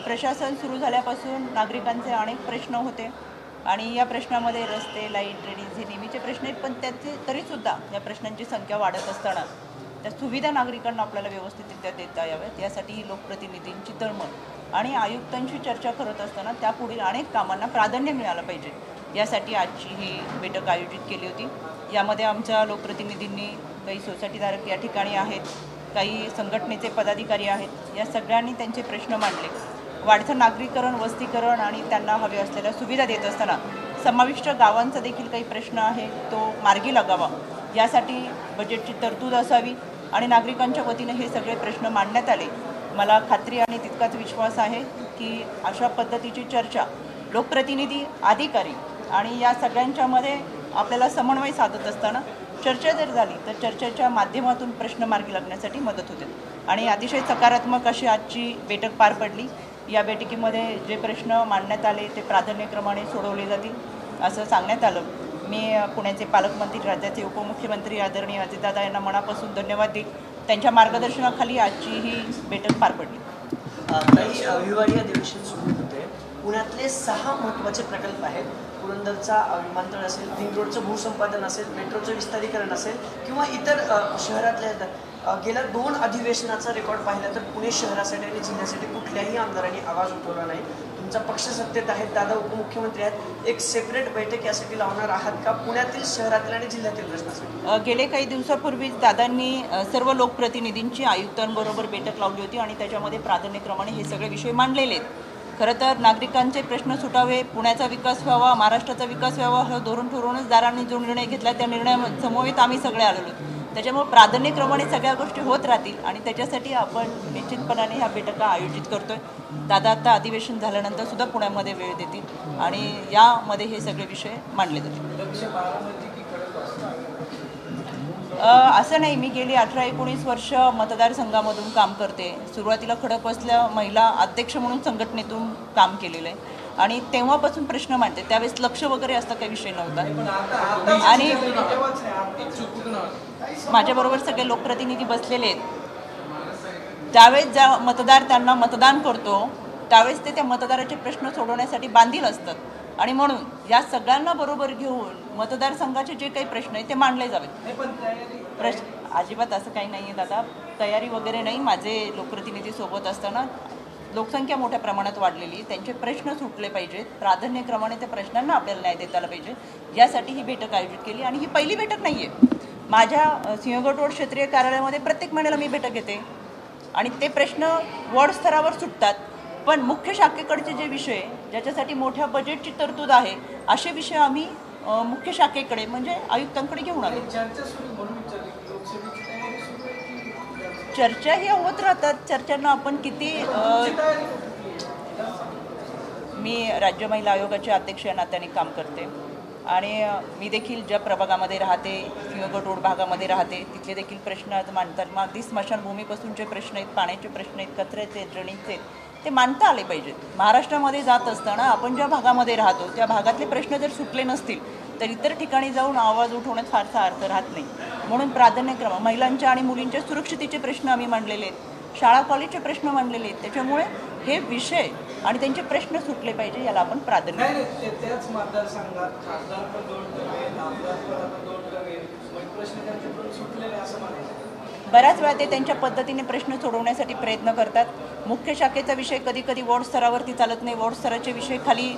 प्रशासन सुरू झाल्यापासून नागरिकांचे अनेक प्रश्न होते आणि या प्रश्नामध्ये रस्ते, लाईट, ड्रेनेज हे नेहमीचे प्रश्न आहेत, पण त्याचे तरीसुद्धा या प्रश्नांची संख्या वाढत असताना त्या सुविधा नागरिकांना आपल्याला व्यवस्थितरित्या देता याव्यात यासाठी लोकप्रतिनिधींची तळमळ आणि आयुक्तांशी चर्चा करत असताना त्यापुढील अनेक कामांना प्राधान्य मिळालं पाहिजे यासाठी आजची ही बैठक आयोजित केली होती। यामध्ये आमच्या लोकप्रतिनिधींनी, काही सोसायटीधारक या ठिकाणी आहेत, काही संघटनेचे पदाधिकारी आहेत, या सगळ्यांनी त्यांचे प्रश्न मांडले। वाढतं नागरीकरण, वस्तीकरण आणि त्यांना हवे असलेल्या सुविधा देत असताना समाविष्ट गावांचा देखील काही प्रश्न आहे तो मार्गी लागावा यासाठी बजेटची तरतूद असावी आणि नागरिकांच्या वतीने हे सगळे प्रश्न मांडण्यात आले। मला खात्री आणि तितकाच विश्वास आहे की अशा पद्धतीची चर्चा लोकप्रतिनिधी, अधिकारी आणि या सगळ्यांच्यामध्ये आपल्याला समन्वय साधत असताना चर्चा जर झाली तर चर्चेच्या माध्यमातून प्रश्न मार्गी लागण्यासाठी मदत होते आणि अतिशय सकारात्मक अशी आजची बैठक पार पडली। या बैठकीमध्ये जे प्रश्न मांडण्यात आले ते प्राधान्यक्रमाने सोडवले जातील असं सांगण्यात आलं। मी पुण्याचे पालकमंत्री, राज्याचे उपमुख्यमंत्री आदरणीय अजितदादा यांना मनापासून धन्यवाद देईन। त्यांच्या मार्गदर्शनाखाली आजची ही बैठक पार पडली। विभागीय अधिवेशन सुरू होते। पुण्यातले 6 महत्त्वाचे प्रकल्प आहेत। पुरंदरचा विमानतळ असेल, रिंग रोडचं भूसंपादन असेल, मेट्रोचं विस्तारीकरण असेल किंवा इतर शहरातल्या गेल्या 2 अधिवेशनाचा रेकॉर्ड पाहिला तर पुणे शहरासाठी आणि जिल्ह्यासाठी कुठल्याही आमदारांनी आवाज उठवला नाही। तुमचा पक्ष सत्तेत आहेत, दादा उपमुख्यमंत्री आहेत, एक सेपरेट बैठक यासाठी लावणार आहात का पुण्यातील, शहरातील आणि जिल्ह्यातील प्रश्नासाठी? गेले काही दिवसापूर्वीच दादांनी सर्व लोकप्रतिनिधींची आयुक्तांबरोबर बैठक लावली होती आणि त्याच्यामध्ये प्राधान्यक्रमाने हे सगळे विषय मांडलेले आहेत। खरं तर नागरिकांचे प्रश्न सुटावे, पुण्याचा विकास व्हावा, महाराष्ट्राचा विकास व्हावा हे धोरण ठरवूनच दादांनी जो निर्णय घेतला त्या निर्णयासमवेत आम्ही सगळे आलेलो। त्याच्यामुळे प्राधान्यक्रमाने सगळ्या गोष्टी होत राहतील आणि त्याच्यासाठी आपण निश्चितपणाने ह्या बैठका आयोजित करतोय। दादा आता अधिवेशन झाल्यानंतर सुद्धा पुण्यामध्ये वेळ देतील आणि यामध्ये हे सगळे विषय मांडले जातील। असं नाही, मी गेली 18-19 वर्ष मतदारसंघामधून काम करते। सुरुवातीला खडकवासला महिला अध्यक्ष म्हणून संघटनेतून काम केलेलं आहे आणि तेव्हापासून प्रश्न मांडते। त्यावेळेस लक्ष वगैरे असं काही विषय नव्हता आणि माझ्याबरोबर सगळे लोकप्रतिनिधी बसलेले आहेत। त्यावेळेस ज्या मतदार त्यांना मतदान करतो त्यावेळेस ते त्या मतदाराचे प्रश्न सोडवण्यासाठी बांधील असतात आणि म्हणून या सगळ्यांना बरोबर घेऊन मतदारसंघाचे जे काही प्रश्न आहेत ते मांडले जावेत। अजिबात असं काही नाही आहे दादा, तयारी वगैरे नाही। माझे लोकप्रतिनिधी सोबत असताना लोकसंख्या मोठ्या प्रमाणात वाढलेली, त्यांचे प्रश्न सुटले पाहिजेत, प्राधान्यक्रमाने त्या प्रश्नांना आपल्याला न्याय देता आला पाहिजे यासाठी ही बैठक आयोजित केली आणि ही पहिली बैठक नाही आहे। माझ्या सिंहगड रोड क्षेत्रीय कार्यालयामध्ये प्रत्येक महिन्याला मी बैठक घेते आणि ते प्रश्न वॉर्ड स्तरावर सुटतात, पण मुख्य शाखेकडचे जे विषय ज्याच्यासाठी मोठ्या बजेटची तरतूद आहे असे विषय आम्ही मुख्य शाखेकडे म्हणजे आयुक्तांकडे घेऊन आलो। चर्चा ही होत राहतात, चर्चांना आपण किती मी राज्य महिला आयोगाचे अध्यक्ष या नात्याने काम करते आणि मी देखील ज्या प्रभागामध्ये राहते, सिंहगड रोड भागामध्ये राहते, तिथले देखील प्रश्न आज मांडतात। मग अगदी स्मशानभूमीपासूनचे प्रश्न आहेत, पाण्याचे प्रश्न आहेत, कचऱ्याचे, ड्रेनेजचे, ते मांडता आले पाहिजेत। महाराष्ट्रामध्ये जात असताना आपण ज्या भागामध्ये राहतो त्या भागातले प्रश्न जर सुटले नसतील तर इतर ठिकाणी जाऊन आवाज उठवण्यात फारसा अर्थ राहत नाही। म्हणून प्राधान्यक्रम महिलांच्या आणि मुलींच्या सुरक्षितेचे प्रश्न आम्ही मांडलेले आहेत, शाळा कॉलेजचे प्रश्न मांडलेले आहेत। त्याच्यामुळे हे विषय आणि त्यांचे प्रश्न सुटले पाहिजे याला आपण प्राधान्य बऱ्याच वेळा ते त्यांच्या पद्धतीने प्रश्न सोडवण्यासाठी प्रयत्न करतात। मुख्य शाखेचा विषय कधी कधी वॉर्ड स्तरावरती चालत नाही, वॉर्ड स्तराचे विषय खाली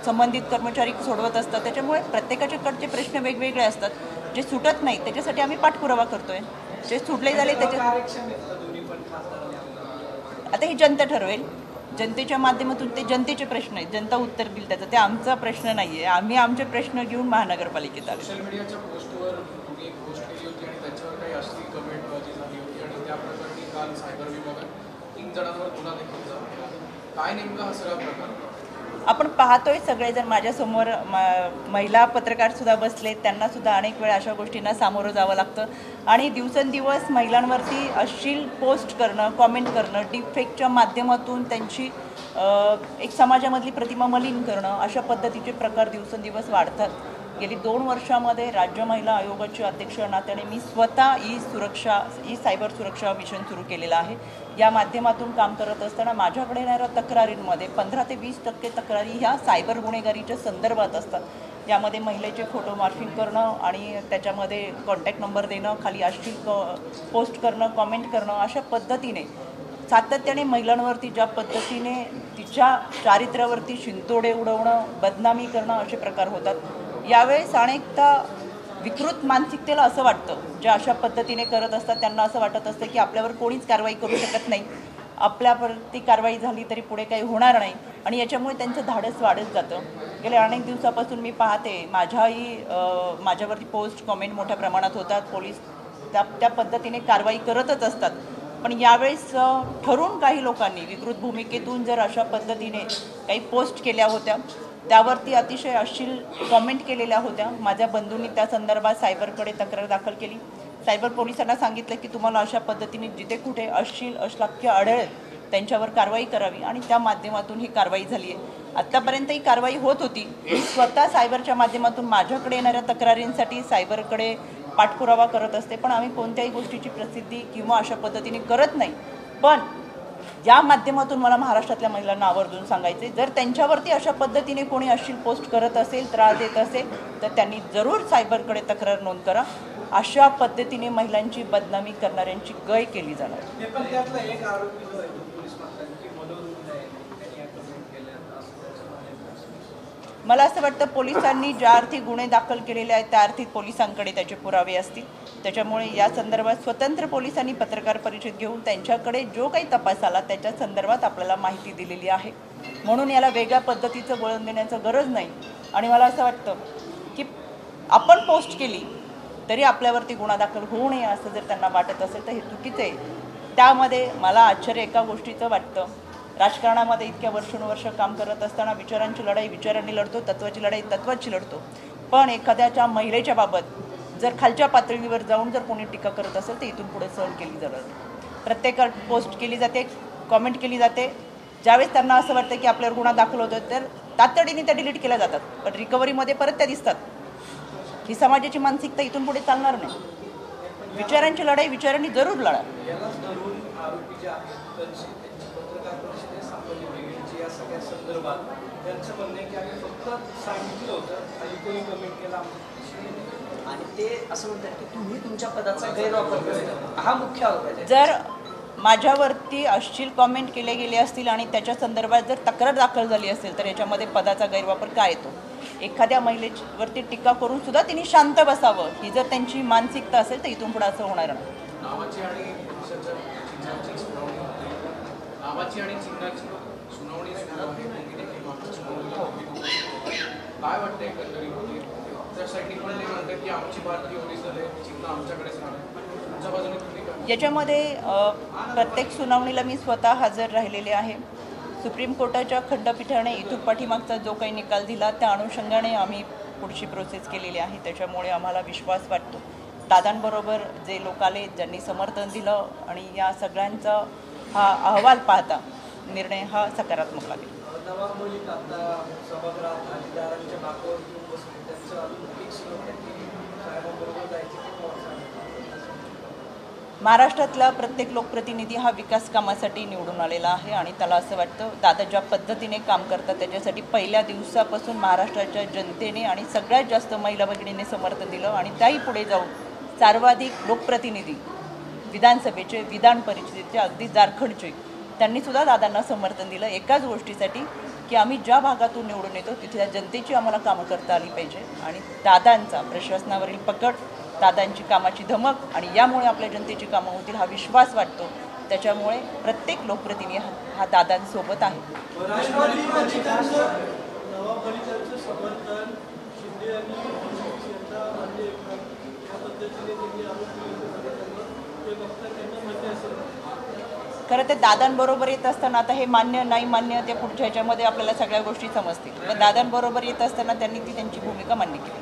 संबंधित कर्मचारी सोडवत असतात। त्याच्यामुळे प्रत्येकाच्याकडचे प्रश्न वेगवेगळे असतात, जे सुटत नाही त्याच्यासाठी आम्ही पाठपुरावा करतोय। जे सुटले झाले त्याच्या आता ही जनता ठरवेल, जनतेच्या माध्यमातून ते जनतेचे प्रश्न आहेत, जनता उत्तर दिल त्याचं, ते आमचा प्रश्न नाही आहे। आम्ही आमचे प्रश्न घेऊन महानगरपालिकेत आलो। सोशल मीडियाच्या पोस्टवर तुम्ही एक पोस्ट केली होती आणि त्याच्यावर काही अश्लील कमेंटबाजी झाली होती आणि त्या प्रकरणी काल सायबर विभागात 3 जणांवर गुन्हा देखील झाला। काय नेमका हा सगळा प्रकार? आपण पाहतोय सगळेजण, माझ्यासमोर महिला पत्रकारसुद्धा बसले, त्यांनासुद्धा अनेक वेळा अशा गोष्टींना सामोरं जावं लागतं आणि दिवसेंदिवस महिलांवरती अश्लील पोस्ट करणं, कॉमेंट करणं, डीपफेकच्या माध्यमातून त्यांची एक समाजामधली प्रतिमा मलिन करणं, अशा पद्धतीचे प्रकार दिवसेंदिवस वाढतात। गेली 2 वर्षामध्ये राज्य महिला आयोगाची अध्यक्ष नात्याने मी स्वतः ई सायबर सुरक्षा मिशन सुरू केलेलं आहे. या माध्यमातून काम करत असताना माझ्याकडे येणाऱ्या तक्रारींमध्ये 15 ते 20% तक्रारी ह्या सायबर गुन्हेगारीच्या संदर्भात असतात. यामध्ये महिलेचे फोटो मॉर्फिंग करणं आणि त्याच्यामध्ये कॉन्टॅक्ट नंबर देणं, खाली अश्लील पोस्ट करणं, कॉमेंट करणं, अशा पद्धतीने सातत्याने महिलांवरती ज्या पद्धतीने तिच्या चारित्र्यावरती शिंतोडे उडवणं, बदनामी करणं असे प्रकार होतात. यावेळेस अनेकदा विकृत मानसिकतेला असं वाटतं, ज्या अशा पद्धतीने करत असतात त्यांना असं वाटत असतं की आपल्यावर कोणीच कारवाई करू शकत नाही, आपल्यावरती कारवाई झाली तरी पुढे काही होणार नाही आणि याच्यामुळे त्यांचं धाडस वाढत जातं. गेल्या अनेक दिवसापासून मी पाहते माझ्यावरती पोस्ट कॉमेंट मोठ्या प्रमाणात होतात. पोलीस त्या पद्धतीने कारवाई करतच असतात. पण यावेळेस ठरून काही लोकांनी विकृत भूमिकेतून जर अशा पद्धतीने काही पोस्ट केल्या होत्या, त्यावरती अतिशय अश्लील कॉमेंट केलेल्या होत्या. माझ्या बंधूंनी त्या संदर्भात सायबरकडे तक्रार दाखल केली. सायबर पोलिसांना सांगितलं की तुम्हाला अशा पद्धतीने जिथे कुठे अश्लील अश्लाघ्य आढळेल त्यांच्यावर कारवाई करावी आणि त्या माध्यमातून ही कारवाई झाली आहे. आत्तापर्यंत ही कारवाई होत होती. मी स्वतः सायबरच्या माध्यमातून माझ्याकडे येणाऱ्या तक्रारींसाठी सायबरकडे पाठपुरावा करत असते, पण आम्ही कोणत्याही गोष्टीची प्रसिद्धी किंवा अशा पद्धतीने करत नाही. पण या माध्यमातून मला महाराष्ट्रातल्या महिलांना आवर्जून सांगायचे, जर त्यांच्यावरती अशा पद्धतीने कोणी अश्लील पोस्ट करत असेल, त्रास देत असेल, तर त्यांनी जरूर सायबरकडे तक्रार नोंद करा. अशा पद्धतीने महिलांची बदनामी करणाऱ्यांची गय केली जाणार. मला असं वाटतं पोलिसांनी ज्या अर्थी गुन्हे दाखल केलेले आहेत त्या अर्थी पोलिसांकडे त्याचे पुरावे असतील. त्याच्यामुळे या संदर्भात स्वतंत्र पोलिसांनी पत्रकार परिषद घेऊन त्यांच्याकडे जो काही तपास आला त्याच्या संदर्भात आपल्याला माहिती दिलेली आहे. म्हणून याला वेगळ्या पद्धतीचं वळण देण्याचं गरज नाही. आणि मला असं वाटतं की आपण पोस्ट केली तरी आपल्यावरती गुन्हा दाखल होऊ नये असं जर त्यांना वाटत असेल तर हे चुकीचं आहे. त्यामध्ये मला आश्चर्य एका गोष्टीचं वाटतं, राजकारणामध्ये इतक्या वर्षानुवर्ष काम करत असताना विचारांची लढाई विचारांनी लढतो, तत्त्वाची लढाई तत्त्वाची लढतो, पण एखाद्याच्या महिलेच्या बाबत जर खालच्या पातळीवर जाऊन जर कोणी टीका करत असेल तर इथून पुढे सहन केली जाणार. प्रत्येक पोस्ट केली जाते, कॉमेंट केली जाते. ज्यावेळेस त्यांना असं वाटतं की आपल्यावर गुन्हा दाखल होतो तर तातडीने त्या डिलीट केल्या जातात, पण रिकव्हरीमध्ये परत त्या दिसतात. ही समाजाची मानसिकता इथून पुढे चालणार नाही. विचारांची लढाई विचारांनी जरूर लढा. आणि ते असं म्हणतात की तुम्ही तुमच्या पदाचा गैरवापर करता, हा मुख्य आरोप आहे. जर माझ्यावरती अश्लील कॉमेंट केले गेले असतील आणि त्याच्या संदर्भात जर तक्रार दाखल झाली असेल तर याच्यामध्ये पदाचा गैरवापर काय येतो? एखाद्या महिलेवरती टीका करून सुद्धा तिने शांत बसावं, ही जर त्यांची मानसिकता असेल तर इथून पुढे असं होणार नाही. नावाची आणि चिन्हाची सुनावणी सुरू आहे. काय वाटतं एकंदरीत? त्या सैनिकांनी म्हणतात की आमची भारतीय ओरिजिनल आहे, चिन्ह आमच्याकडेच राहणार. तुमच्या बाजूने तुम्ही काय? याच्यामध्ये प्रत्येक सुनावणीला मी स्वतः हजर राहिलेले आहे. सुप्रीम कोर्टाच्या खंडपीठाने इथून पाठीमागचा जो काही निकाल दिला त्या अनुषंगाने आम्ही पुढची प्रोसेस केलेली आहे. त्याच्यामुळे आम्हाला विश्वास वाटतो दादांबरोबर जे लोक आले ज्यांनी समर्थन दिलं आणि या सगळ्यांचा हा अहवाल पाहता निर्णय हा सकारात्मक लागेल. महाराष्ट्रातला प्रत्येक लोकप्रतिनिधी हा विकास कामासाठी निवडून आलेला आहे आणि त्याला असं वाटतं दादा ज्या पद्धतीने काम करतात त्याच्यासाठी पहिल्या दिवसापासून महाराष्ट्राच्या जनतेने आणि सगळ्यात जास्त महिला भगिनीने समर्थन दिलं आणि त्याही पुढे जाऊन सर्वाधिक लोकप्रतिनिधी विधानसभेचे, विधान परिषदेचे, अगदी झारखंडचे त्यांनीसुद्धा दादांना समर्थन दिलं एकाच गोष्टीसाठी की आम्ही ज्या भागातून निवडून येतो तिथल्या जनतेची आम्हाला कामं करता आली पाहिजे आणि दादांचा प्रशासनावरील पकड, दादांची कामाची धमक आणि यामुळे आपल्या जनतेची कामं होतील हा विश्वास वाटतो. त्याच्यामुळे प्रत्येक लोकप्रतिनिधी हा दादांसोबत आहे. खरं ते दादांबरोबर येत असताना आता हे मान्य नाही मान्य ते पुढच्या ह्याच्यामध्ये आपल्याला सगळ्या गोष्टी समजतील, पण दादांबरोबर येत असताना त्यांनी त्यांची भूमिका मान्य केली.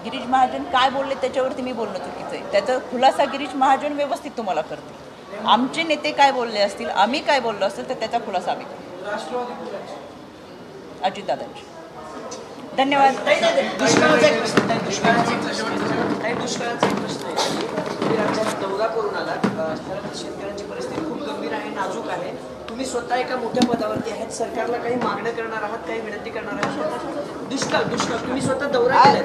गिरीश महाजन काय बोलले त्याच्यावरती मी बोलणं चुकीचं आहे. त्याचा खुलासा गिरीश महाजन व्यवस्थित तुम्हाला करतील. आमचे नेते काय बोलले असतील, आम्ही काय बोललो असेल, तर त्याचा खुलासा आम्ही करू. अजितदादांची. धन्यवाद. दुष्काळाचा एक प्रश्न आहे. दुष्काळाचा एक प्रश्न आहे. तुम्ही राज्यात दौरा करून आलात. खरंतर शेतकऱ्यांची परिस्थिती खूप गंभीर आहे, नाजूक आहे. तुम्ही स्वतः एका मोठ्या पदावरती आहेत. सरकारला काही मागण्या करणार आहात, काही विनंती करणार आहात? दुष्काळ तुम्ही स्वतः दौरा केलाय.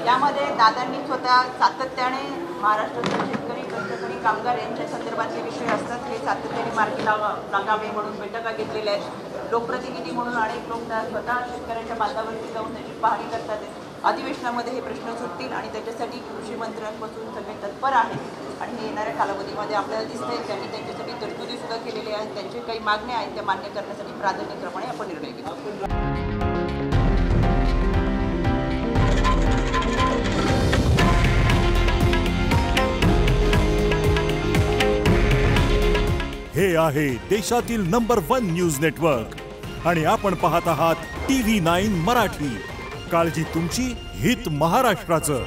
यामध्ये दादांनी स्वतः सातत्याने महाराष्ट्रातील शेतकरी, कष्टकरी, कामगार यांच्या संदर्भातले विषय असतात, हे सातत्याने मार्गी लागावे म्हणून बैठका घेतलेल्या आहेत. लोकप्रतिनिधी म्हणून अनेक लोक स्वतः शेतकऱ्यांच्या बांधावरती जाऊन त्याची पाहणी करतात. अधिवेशनामध्ये हे प्रश्न सुटतील आणि त्याच्यासाठी कृषी मंत्र्यांपासून सगळे तत्पर आहेत आणि हे येणाऱ्या कालावधीमध्ये आपल्याला दिसतंय त्यांनी त्यांच्यासाठी तरतुदी सुद्धा केलेल्या आहेत. त्यांचे काही मागण्या आहेत त्या मान्य करण्यासाठी प्राधान्यक्रमाने आपण निर्णय घेतो. हे आहे देशातील नंबर 1 न्यूज नेटवर्क आणि आपण पाहत आहात TV9 मराठी. काळजी तुमची, हित महाराष्ट्राचं.